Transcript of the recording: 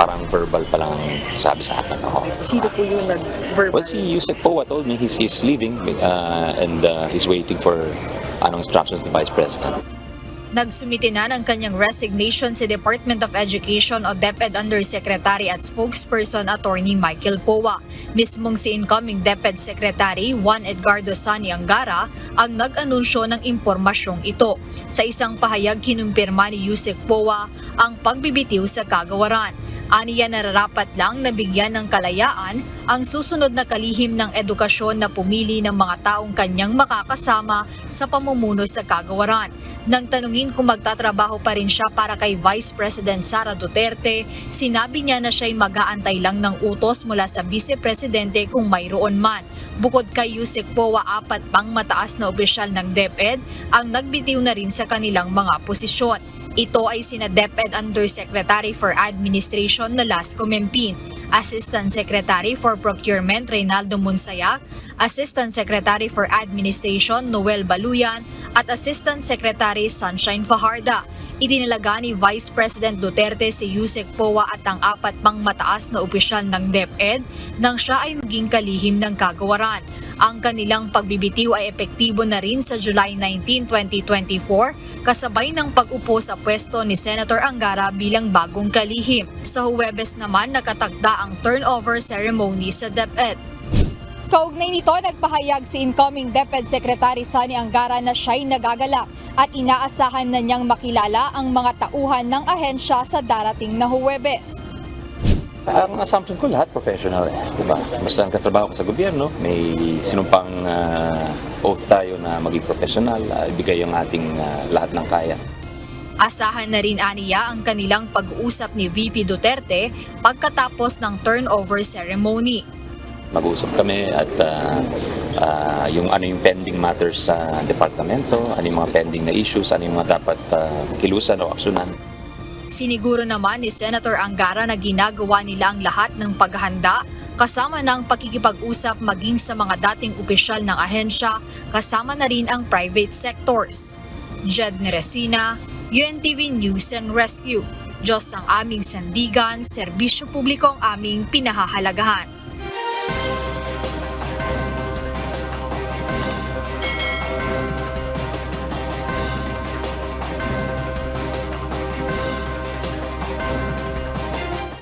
parang verbal pa lang sabi sa akin ako. Sino po yung nag-verbal? Well, si Yusek Poa told me he's leaving and he's waiting for instructions of the Vice President. Nagsumite na ng kanyang resignation si Department of Education o DepEd Undersecretary at Spokesperson Attorney Michael Poa. Mismong si incoming DepEd Secretary Juan Edgardo Sani Angara ang nag-anunsyo ng impormasyong ito. Sa isang pahayag, kinumpirma ni Yusek Poa ang pagbibitiw sa kagawaran. Aniya nararapat lang na bigyan ng kalayaan ang susunod na kalihim ng edukasyon na pumili ng mga taong kanyang makakasama sa pamumuno sa kagawaran. Nang tanungin kung magtatrabaho pa rin siya para kay Vice President Sara Duterte, sinabi niya na siya'y mag-aantay lang ng utos mula sa Vice Presidente kung mayroon man. Bukod kay Yusek Poa, 4 pang mataas na opisyal ng DepEd ang nagbitiw na rin sa kanilang mga posisyon. Ito ay sina DepEd Undersecretary for Administration na Lasco Mempin, Assistant Secretary for Procurement Reynaldo Monsayac, Assistant Secretary for Administration Noel Baluyan at Assistant Secretary Sunshine Fajarda. Itinalaga ni Vice President Duterte si Yusek Poa at ang 4 pang mataas na opisyal ng DepEd nang siya ay maging kalihim ng kagawaran. Ang kanilang pagbibitiw ay epektibo na rin sa July 19, 2024 kasabay ng pag-upo sa pwesto ni Senator Angara bilang bagong kalihim. Sa Huwebes naman nakatagda ang turnover ceremony sa DepEd. Kaugnay nito, nagpahayag si incoming DepEd Secretary Sani Angara na siya'y nagagalak at inaasahan na niyang makilala ang mga tauhan ng ahensya sa darating na Huwebes. Ang assumption ko lahat professional diba? Basta ang katrabaho ka sa gobyerno, may sinumpang oath tayo na maging professional, ibigay ang ating lahat ng kaya. Asahan na rin aniya ang kanilang pag-uusap ni VP Duterte pagkatapos ng turnover ceremony. Mag-uusap kami at yung pending matters sa departamento, ano yung mga pending na issues, ano yung mga dapat kilusan o aksyonan. Siniguro naman ni Senator Angara na ginagawa nila ang lahat ng paghahanda kasama ng pakikipag-usap maging sa mga dating opisyal ng ahensya, kasama na rin ang private sectors. Jed Neresina, UNTV News and Rescue. Diyos ang aming sandigan, serbisyo publiko ang aming pinahahalagahan.